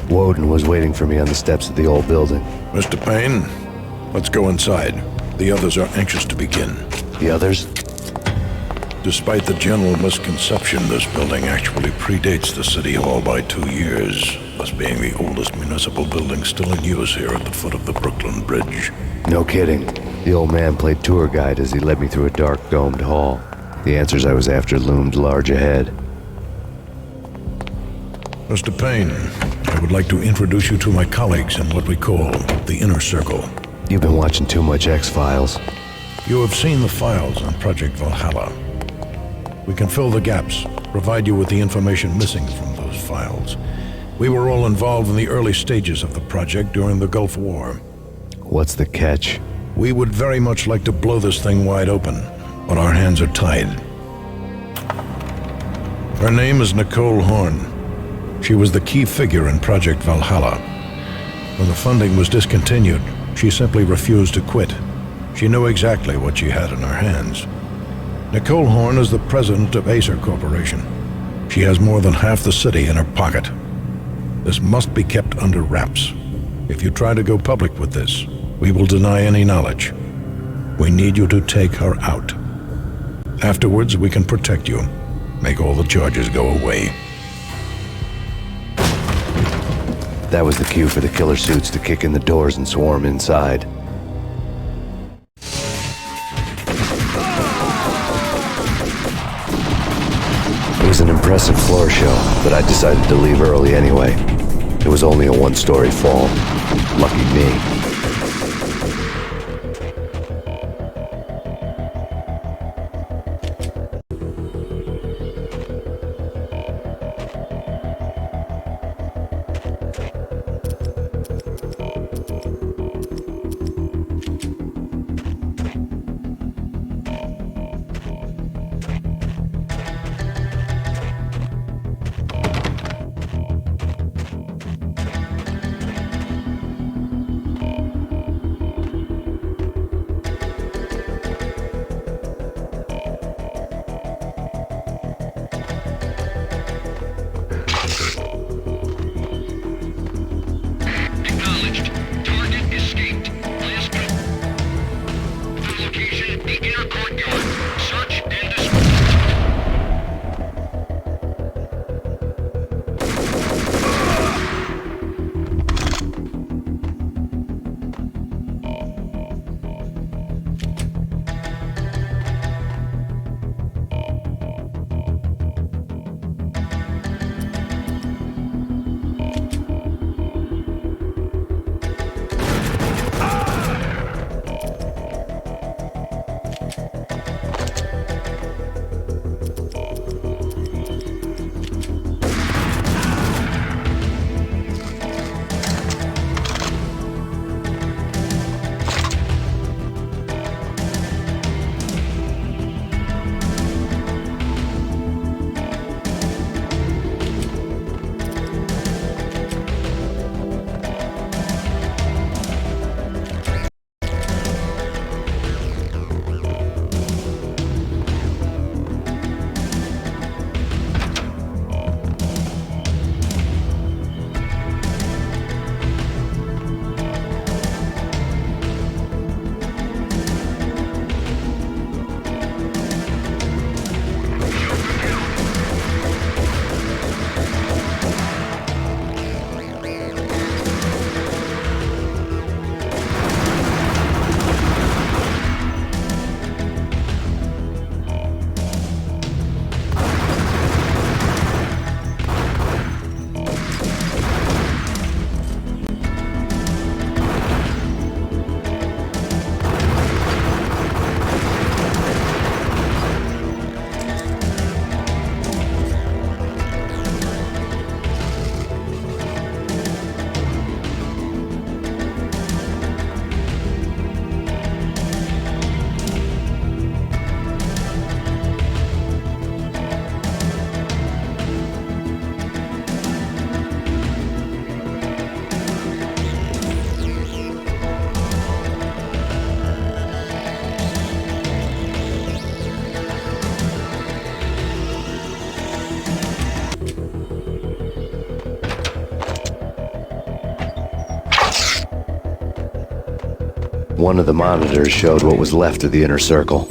Woden was waiting for me on the steps of the old building. Mr. Payne, let's go inside. The others are anxious to begin. The others? Despite the general misconception, this building actually predates the City Hall by 2 years, thus being the oldest municipal building still in use here at the foot of the Brooklyn Bridge. No kidding. The old man played tour guide as he led me through a dark domed hall. The answers I was after loomed large ahead. Mr. Payne, I would like to introduce you to my colleagues in what we call the Inner Circle. You've been watching too much X-Files. You have seen the files on Project Valhalla. We can fill the gaps, provide you with the information missing from those files. We were all involved in the early stages of the project during the Gulf War. What's the catch? We would very much like to blow this thing wide open, but our hands are tied. Her name is Nicole Horn. She was the key figure in Project Valhalla. When the funding was discontinued, she simply refused to quit. She knew exactly what she had in her hands. Nicole Horn is the president of Acer Corporation. She has more than half the city in her pocket. This must be kept under wraps. If you try to go public with this, we will deny any knowledge. We need you to take her out. Afterwards, we can protect you, make all the charges go away. That was the cue for the killer suits to kick in the doors and swarm inside. It was an impressive floor show, but I decided to leave early anyway. It was only a one-story fall. Lucky me. One of the monitors showed what was left of the inner circle.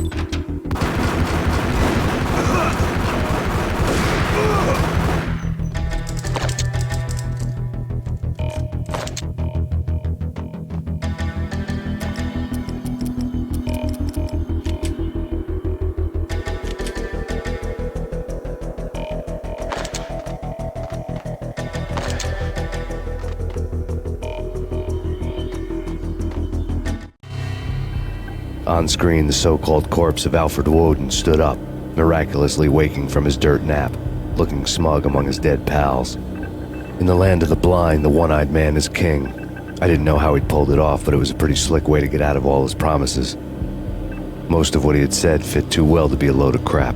On screen, the so-called corpse of Alfred Woden stood up, miraculously waking from his dirt nap, looking smug among his dead pals. In the land of the blind, the one-eyed man is king. I didn't know how he'd pulled it off, but it was a pretty slick way to get out of all his promises. Most of what he had said fit too well to be a load of crap.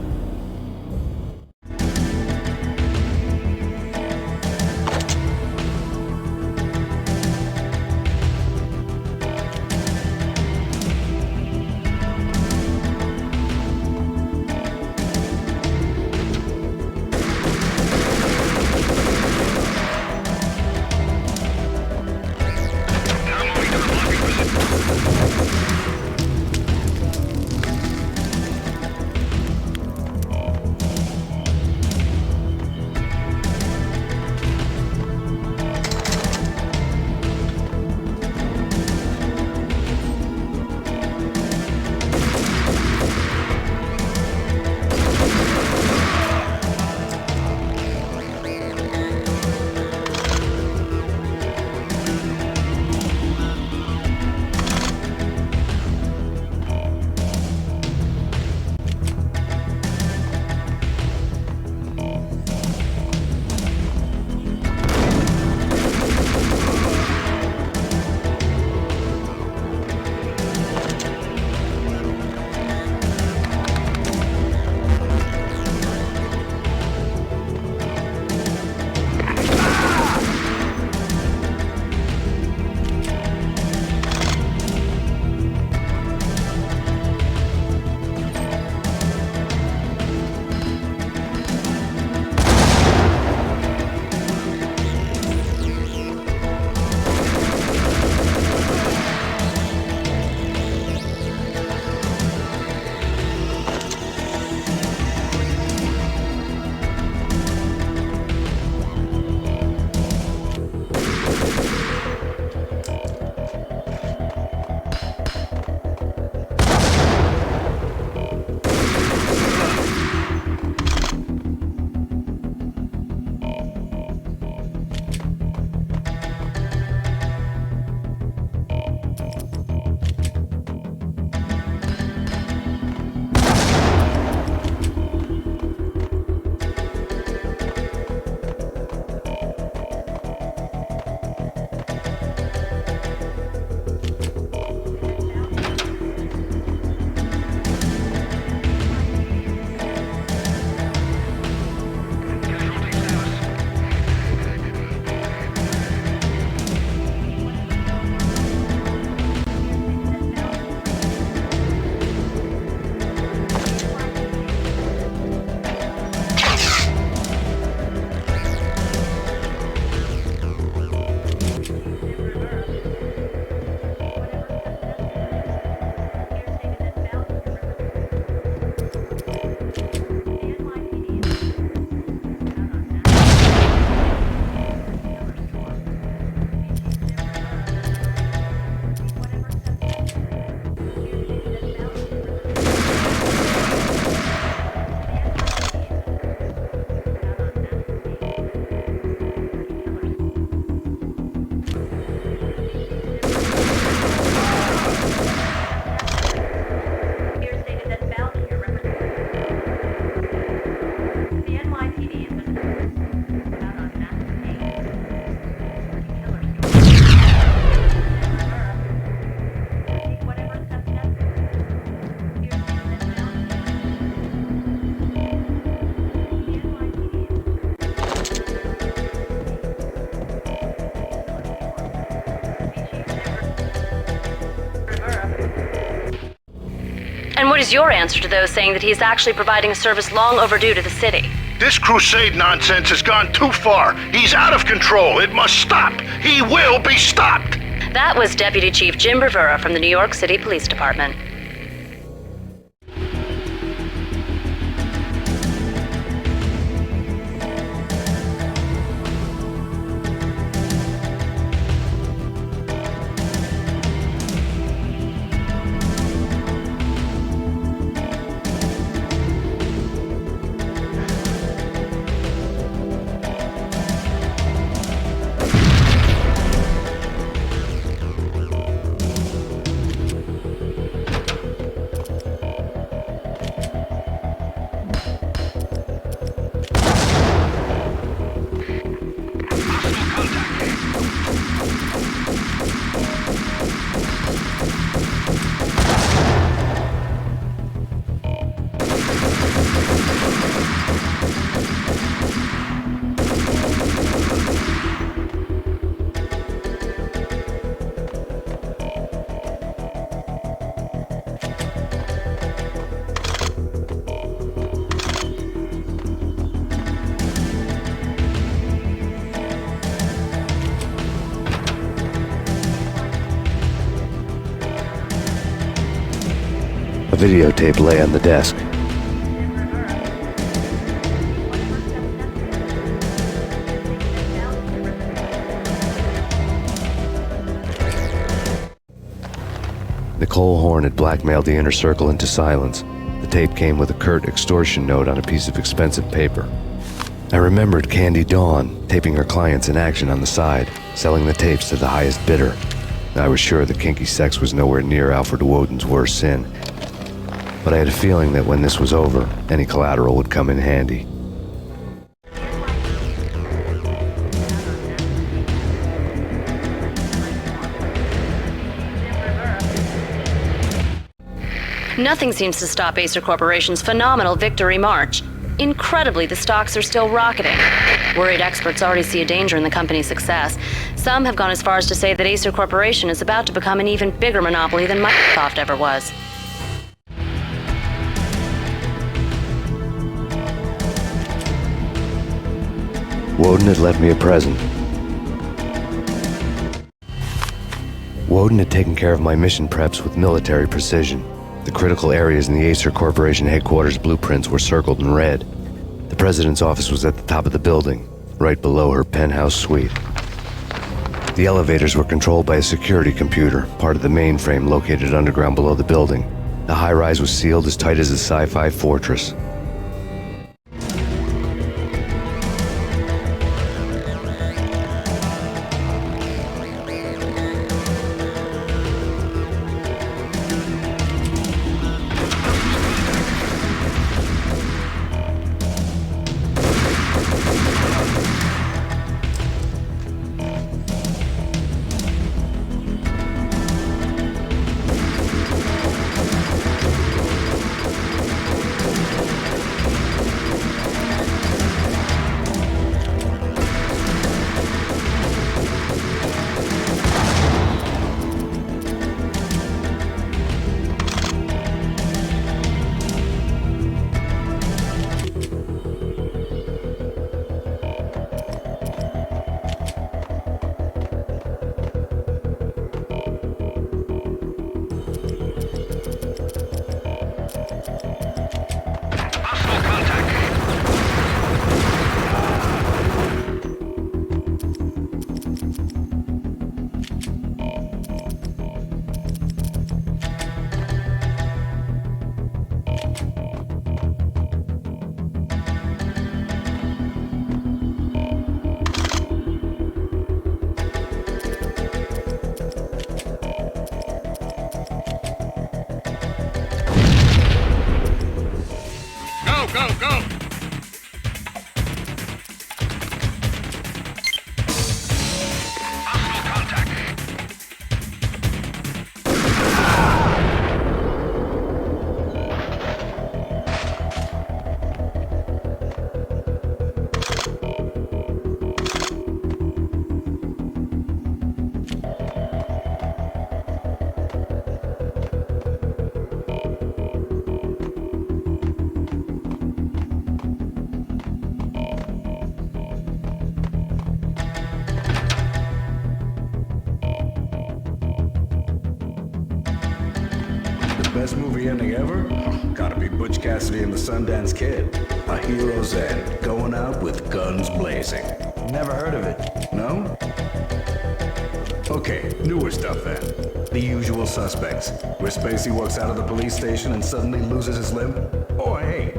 And what is your answer to those saying that he is actually providing a service long overdue to the city? This crusade nonsense has gone too far. He's out of control. It must stop. He will be stopped. That was Deputy Chief Jim Rivera from the New York City Police Department. A videotape lay on the desk. Nicole Horn had blackmailed the inner circle into silence. The tape came with a curt extortion note on a piece of expensive paper. I remembered Candy Dawn taping her clients in action on the side, selling the tapes to the highest bidder. I was sure that kinky sex was nowhere near Alfred Woden's worst sin, but I had a feeling that when this was over, any collateral would come in handy. Nothing seems to stop Acer Corporation's phenomenal victory march. Incredibly, the stocks are still rocketing. Worried experts already see a danger in the company's success. Some have gone as far as to say that Acer Corporation is about to become an even bigger monopoly than Microsoft ever was. Woden had left me a present. Woden had taken care of my mission preps with military precision. The critical areas in the Acer Corporation headquarters blueprints were circled in red. The president's office was at the top of the building, right below her penthouse suite. The elevators were controlled by a security computer, part of the mainframe located underground below the building. The high-rise was sealed as tight as a sci-fi fortress. movie ending ever? Gotta be Butch Cassidy and the Sundance Kid. A hero's end, going out with guns blazing. Never heard of it. No? Okay, newer stuff then. The Usual Suspects, where Spacey walks out of the police station and suddenly loses his limb. Oh, hey.